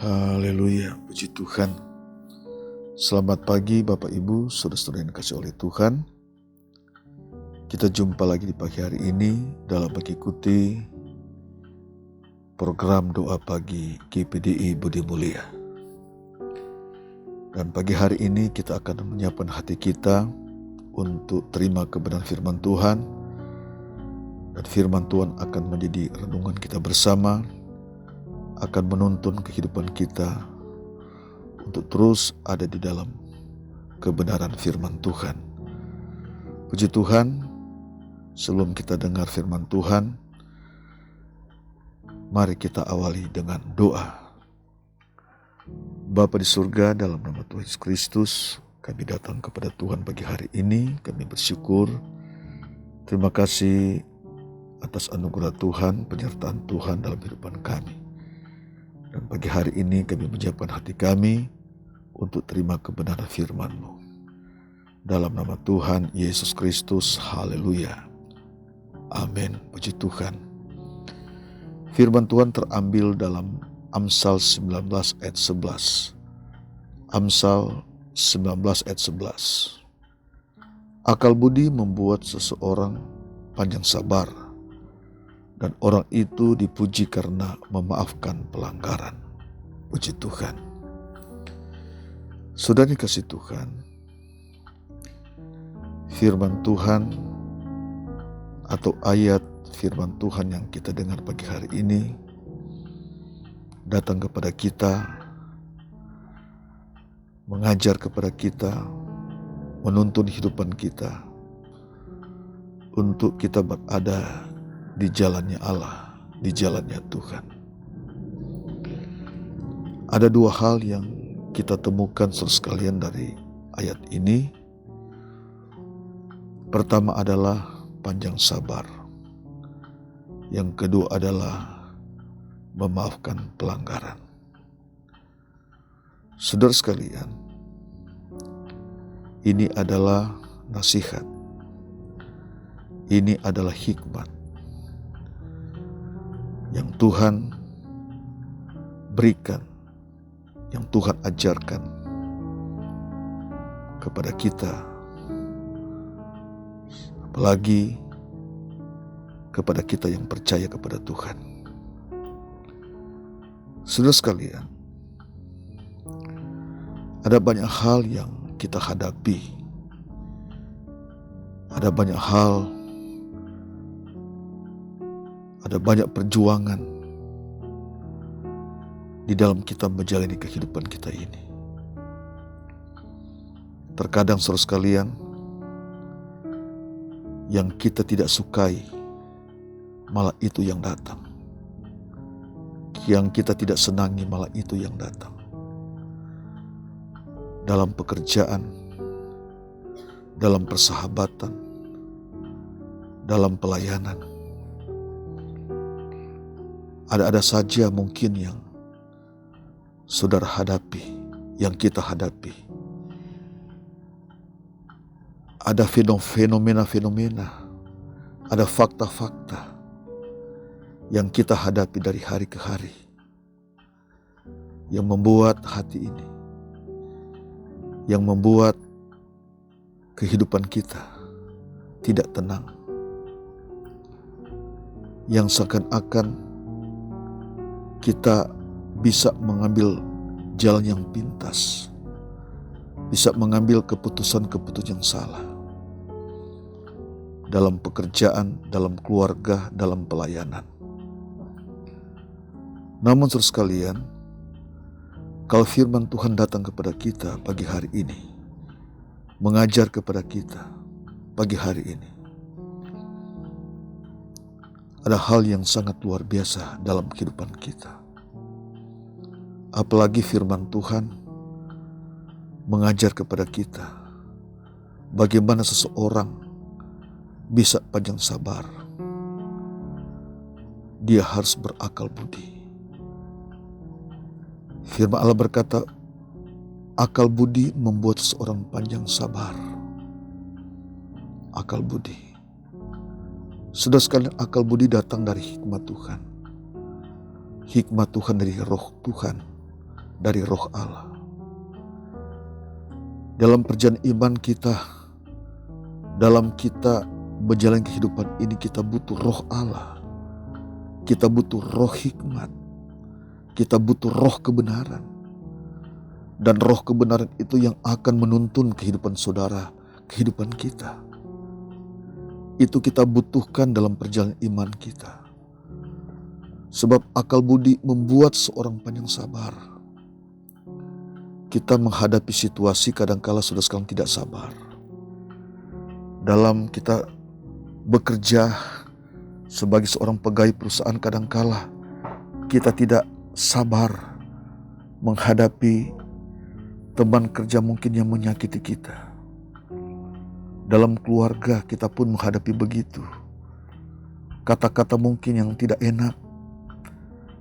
Haleluya, puji Tuhan. Selamat pagi Bapak Ibu, saudara-saudara yang dikasihi oleh Tuhan. Kita jumpa lagi di pagi hari ini dalam mengikuti program doa pagi GPDI Budi Mulia. Dan pagi hari ini kita akan menyiapkan hati kita untuk terima kebenaran firman Tuhan. Dan firman Tuhan akan menjadi renungan kita bersama, akan menuntun kehidupan kita untuk terus ada di dalam kebenaran firman Tuhan. Puji Tuhan, sebelum kita dengar firman Tuhan, mari kita awali dengan doa. Bapa di surga, dalam nama Tuhan Yesus Kristus, kami datang kepada Tuhan pagi hari ini. Kami bersyukur, terima kasih atas anugerah Tuhan, penyertaan Tuhan dalam kehidupan kami. Dan pagi hari ini kami menyiapkan hati kami untuk terima kebenaran firman-Mu. Dalam nama Tuhan Yesus Kristus, haleluya. Amin, puji Tuhan. Firman Tuhan terambil dalam Amsal 19 ayat 11. Amsal 19 ayat 11. Akal budi membuat seseorang panjang sabar, dan orang itu dipuji karena memaafkan pelanggaran. Puji Tuhan. Saudara dikasihi Tuhan, firman Tuhan atau ayat firman Tuhan yang kita dengar pagi hari ini datang kepada kita, mengajar kepada kita, menuntun kehidupan kita untuk kita berada di jalannya Allah, di jalannya Tuhan. Ada dua hal yang kita temukan saudara sekalian dari ayat ini. Pertama adalah panjang sabar. Yang kedua adalah memaafkan pelanggaran. Saudara sekalian, ini adalah nasihat. Ini adalah hikmat yang Tuhan berikan, yang Tuhan ajarkan kepada kita, apalagi kepada kita yang percaya kepada Tuhan. Saudara sekalian, ada banyak hal yang kita hadapi, ada banyak hal, ada banyak perjuangan di dalam kita menjalani kehidupan kita ini. Terkadang saudara sekalian, yang kita tidak sukai malah itu yang datang. Yang kita tidak senangi malah itu yang datang. Dalam pekerjaan, dalam persahabatan, dalam pelayanan, ada saja mungkin yang saudara hadapi, yang kita hadapi. Ada fenomena-fenomena, ada fakta-fakta yang kita hadapi dari hari ke hari, yang membuat hati ini, yang membuat kehidupan kita tidak tenang, yang seakan-akan kita bisa mengambil jalan yang pintas, bisa mengambil keputusan-keputusan yang salah dalam pekerjaan, dalam keluarga, dalam pelayanan. Namun saudara sekalian, kalau firman Tuhan datang kepada kita pagi hari ini, mengajar kepada kita pagi hari ini, ada hal yang sangat luar biasa dalam kehidupan kita. Apalagi firman Tuhan mengajar kepada kita bagaimana seseorang bisa panjang sabar. Dia harus berakal budi. Firman Allah berkata, akal budi membuat seseorang panjang sabar. Akal budi. Saudara sekalian, akal budi datang dari hikmat Tuhan. Hikmat Tuhan dari roh Tuhan dari Roh Allah. Dalam perjalanan iman kita, dalam kita berjalan kehidupan ini, kita butuh Roh Allah. Kita butuh roh hikmat. Kita butuh roh kebenaran. Dan roh kebenaran itu yang akan menuntun kehidupan saudara, kehidupan kita. Itu kita butuhkan dalam perjalanan iman kita. Sebab akal budi membuat seorang panjang sabar. Kita menghadapi situasi kadangkala saudara sekalian tidak sabar. Dalam kita bekerja sebagai seorang pegawai perusahaan, kadangkala kita tidak sabar menghadapi teman kerja mungkin yang menyakiti kita. Dalam keluarga kita pun menghadapi begitu. Kata-kata mungkin yang tidak enak.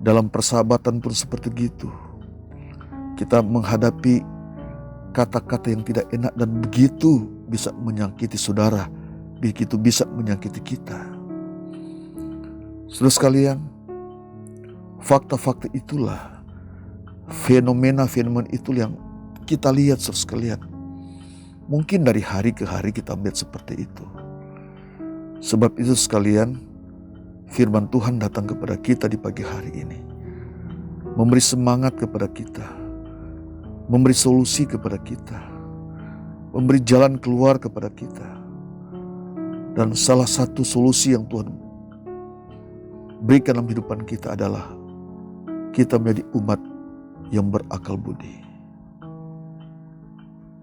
Dalam persahabatan pun seperti itu. Kita menghadapi kata-kata yang tidak enak dan begitu bisa menyakiti saudara, begitu bisa menyakiti kita. Saudara sekalian, fakta-fakta itulah, fenomena-fenomena itu yang kita lihat saudara sekalian. Mungkin dari hari ke hari kita melihat seperti itu. Sebab itu sekalian, firman Tuhan datang kepada kita di pagi hari ini. Memberi semangat kepada kita. Memberi solusi kepada kita. Memberi jalan keluar kepada kita. Dan salah satu solusi yang Tuhan berikan dalam kehidupan kita adalah kita menjadi umat yang berakal budi.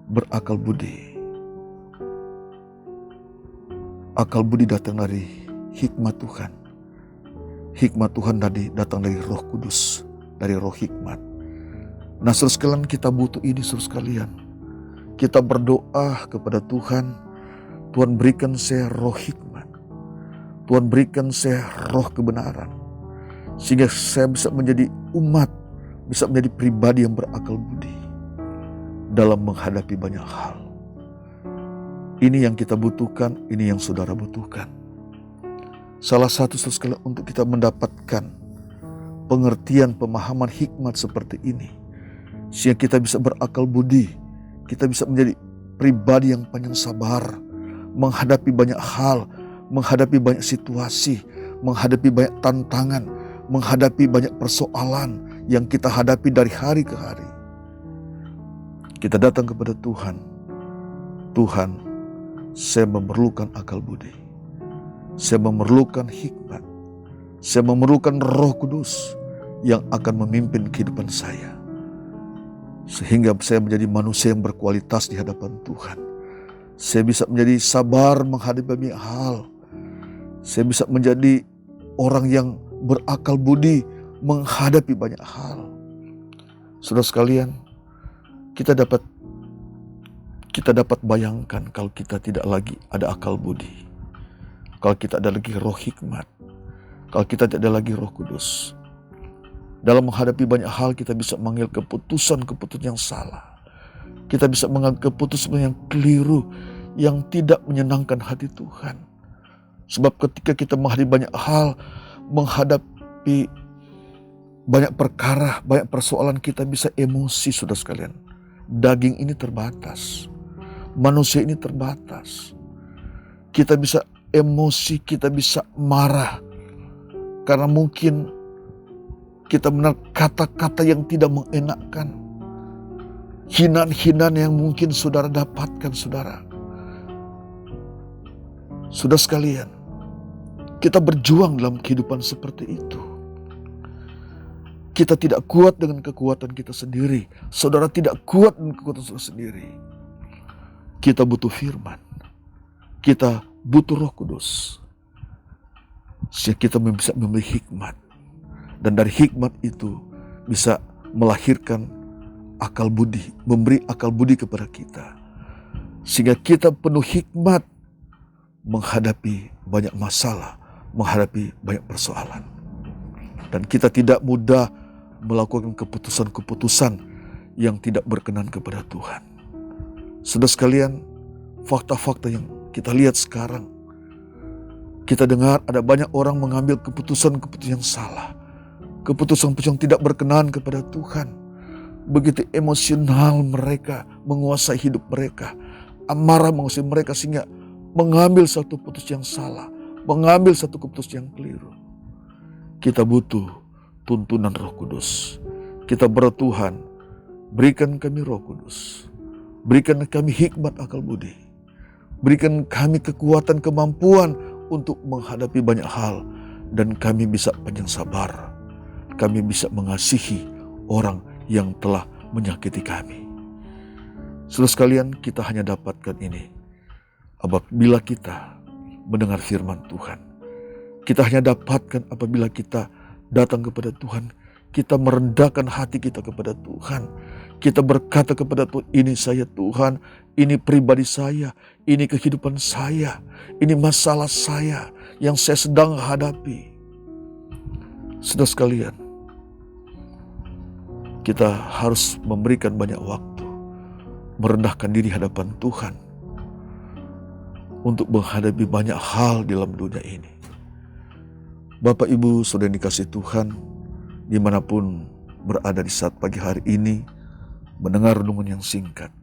Berakal budi. Akal budi datang dari hikmat Tuhan. Hikmat Tuhan datang dari Roh Kudus, dari Roh hikmat. Nah, saudara sekalian, kita butuh ini saudara sekalian. Kita berdoa kepada Tuhan, Tuhan berikan saya roh hikmat. Tuhan berikan saya roh kebenaran. Sehingga saya bisa menjadi umat, bisa menjadi pribadi yang berakal budi dalam menghadapi banyak hal. Ini yang kita butuhkan, ini yang saudara butuhkan. Salah satu saudara sekalian untuk kita mendapatkan pengertian, pemahaman hikmat seperti ini, sehingga kita bisa berakal budi, kita bisa menjadi pribadi yang panjang sabar, menghadapi banyak hal, menghadapi banyak situasi, menghadapi banyak tantangan, menghadapi banyak persoalan yang kita hadapi dari hari ke hari. Kita datang kepada Tuhan. Tuhan, saya memerlukan akal budi. Saya memerlukan hikmat. Saya memerlukan Roh Kudus yang akan memimpin kehidupan saya. Sehingga saya menjadi manusia yang berkualitas di hadapan Tuhan. Saya bisa menjadi sabar menghadapi banyak hal. Saya bisa menjadi orang yang berakal budi menghadapi banyak hal. Saudara sekalian, kita dapat bayangkan kalau kita tidak lagi ada akal budi. Kalau kita ada lagi roh hikmat. Kalau kita tidak ada lagi Roh Kudus. Dalam menghadapi banyak hal kita bisa mengambil keputusan-keputusan yang salah. Kita bisa mengambil keputusan yang keliru, yang tidak menyenangkan hati Tuhan. Sebab ketika kita menghadapi banyak hal, menghadapi banyak perkara, banyak persoalan, kita bisa emosi saudara sekalian. Daging ini terbatas. Manusia ini terbatas. Kita bisa emosi, kita bisa marah. Karena mungkin kita mendengar kata-kata yang tidak mengenakkan. Hinaan-hinaan yang mungkin saudara dapatkan, saudara. Saudara sekalian, kita berjuang dalam kehidupan seperti itu. Kita tidak kuat dengan kekuatan kita sendiri. Saudara tidak kuat dengan kekuatan saudara sendiri. Kita butuh firman. Kita butuh Roh Kudus. Sehingga kita bisa memberi hikmat. Dan dari hikmat itu bisa melahirkan akal budi. Memberi akal budi kepada kita. Sehingga kita penuh hikmat menghadapi banyak masalah. Menghadapi banyak persoalan. Dan kita tidak mudah melakukan keputusan-keputusan yang tidak berkenan kepada Tuhan. Saudara sekalian, fakta-fakta yang kita lihat sekarang, kita dengar ada banyak orang mengambil keputusan-keputusan yang salah, keputusan-keputusan yang tidak berkenan kepada Tuhan. begitu emosional mereka menguasai hidup mereka. Amarah menguasai mereka sehingga mengambil satu keputusan yang salah, mengambil satu keputusan yang keliru. Kita butuh tuntunan Roh Kudus. Kita berdoa, Tuhan, berikan kami Roh Kudus. Berikan kami hikmat akal budi. Berikan kami kekuatan, kemampuan untuk menghadapi banyak hal. Dan kami bisa panjang sabar. Kami bisa mengasihi orang yang telah menyakiti kami. Saudara sekalian, kita hanya dapatkan ini apabila kita mendengar firman Tuhan. Kita hanya dapatkan apabila kita datang kepada Tuhan. Kita merendahkan hati kita kepada Tuhan. Kita berkata kepada Tuhan, ini saya Tuhan, ini pribadi saya, ini kehidupan saya, ini masalah saya yang saya sedang hadapi. Saudara sekalian, kita harus memberikan banyak waktu, merendahkan diri hadapan Tuhan untuk menghadapi banyak hal dalam dunia ini. Bapak Ibu Saudara dikasih Tuhan, dimanapun berada di saat pagi hari ini, mendengar renungan yang singkat.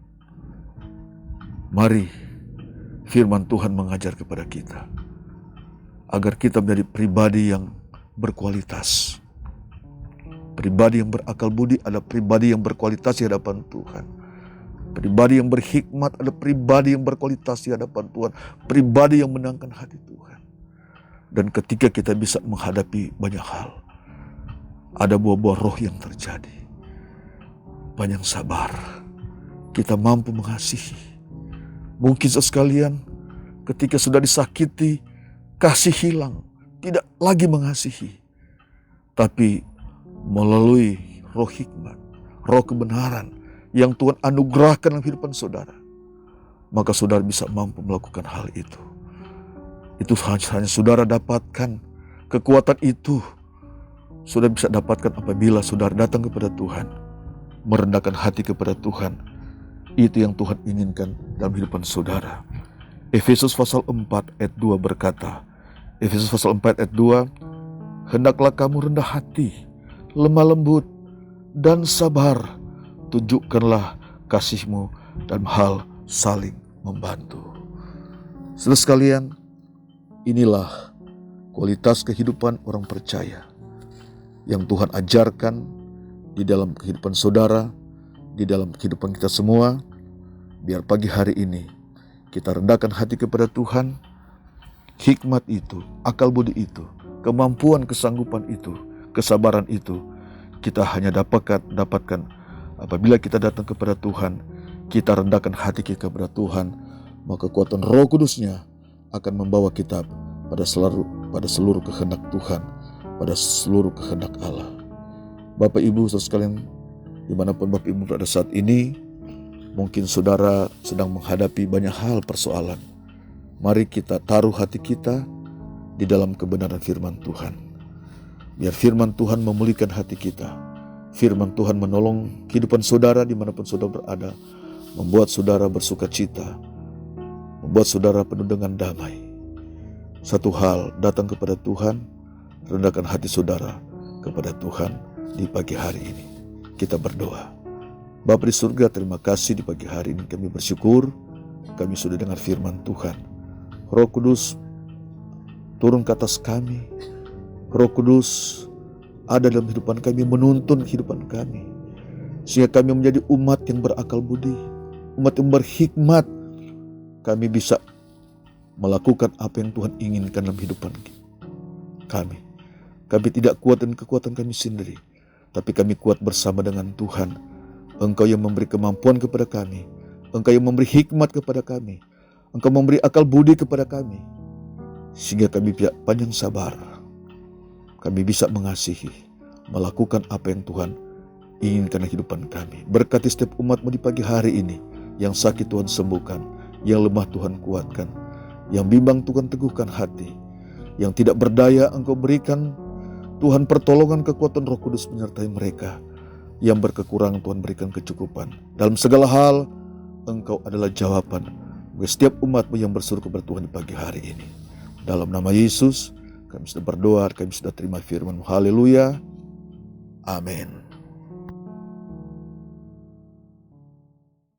Mari firman Tuhan mengajar kepada kita, agar kita menjadi pribadi yang berkualitas. Pribadi yang berakal budi adalah pribadi yang berkualitas di hadapan Tuhan. Pribadi yang berhikmat adalah pribadi yang berkualitas di hadapan Tuhan. Pribadi yang menangkan hati Tuhan. Dan ketika kita bisa menghadapi banyak hal, ada buah-buah roh yang terjadi. Panjang sabar, kita mampu mengasihi. Mungkin sekalian ketika sudah disakiti, kasih hilang, tidak lagi mengasihi. Tapi melalui roh hikmat, roh kebenaran yang Tuhan anugerahkan dalam kehidupan saudara, maka saudara bisa mampu melakukan hal itu. Itu hanya saudara dapatkan. Kekuatan itu saudara bisa dapatkan apabila saudara datang kepada Tuhan, merendahkan hati kepada Tuhan. Itu yang Tuhan inginkan dalam kehidupan saudara. Efesus pasal 4 ayat 2 berkata, Efesus pasal 4 ayat 2, hendaklah kamu rendah hati, lemah lembut, dan sabar. Tunjukkanlah kasihmu dalam hal saling membantu. Saudara sekalian, inilah kualitas kehidupan orang percaya yang Tuhan ajarkan di dalam kehidupan saudara, di dalam kehidupan kita semua. Biar pagi hari ini kita rendahkan hati kepada Tuhan. Hikmat itu, akal budi itu, kemampuan, kesanggupan itu, kesabaran itu kita hanya dapatkan apabila kita datang kepada Tuhan. Kita rendahkan hati kita kepada Tuhan, maka kekuatan Roh Kudusnya akan membawa kita pada seluruh kehendak Tuhan, pada seluruh kehendak Allah. Bapak Ibu saudara sekalian, dimanapun Bapak Ibu berada saat ini, mungkin saudara sedang menghadapi banyak hal persoalan. Mari kita taruh hati kita di dalam kebenaran firman Tuhan. Biar firman Tuhan memulihkan hati kita. Firman Tuhan menolong kehidupan saudara dimanapun saudara berada, membuat saudara bersuka cita, membuat saudara penuh dengan damai. Satu hal, datang kepada Tuhan, rendahkan hati saudara kepada Tuhan di pagi hari ini. Kita berdoa. Bapa di surga, terima kasih di pagi hari ini kami bersyukur kami sudah dengar firman Tuhan. Roh Kudus turun ke atas kami. Roh Kudus ada dalam kehidupan kami, menuntun kehidupan kami, sehingga kami menjadi umat yang berakal budi, umat yang berhikmat. Kami bisa melakukan apa yang Tuhan inginkan dalam kehidupan kami. Kami tidak kuat dengan kekuatan kami sendiri, tapi kami kuat bersama dengan Tuhan. Engkau yang memberi kemampuan kepada kami, Engkau yang memberi hikmat kepada kami, Engkau memberi akal budi kepada kami, sehingga kami bisa panjang sabar. Kami bisa mengasihi, melakukan apa yang Tuhan inginkan dalam kehidupan kami. Berkati setiap umat-Mu di pagi hari ini. Yang sakit Tuhan sembuhkan, yang lemah Tuhan kuatkan, yang bimbang Tuhan teguhkan hati, yang tidak berdaya Engkau berikan Tuhan pertolongan, kekuatan Roh Kudus menyertai mereka. Yang berkekurangan Tuhan berikan kecukupan. Dalam segala hal Engkau adalah jawaban bagi setiap umat-Mu yang berseru kepada Tuhan di pagi hari ini. Dalam nama Yesus kami sudah berdoa, kami sudah terima firman-Mu. Haleluya. Amin.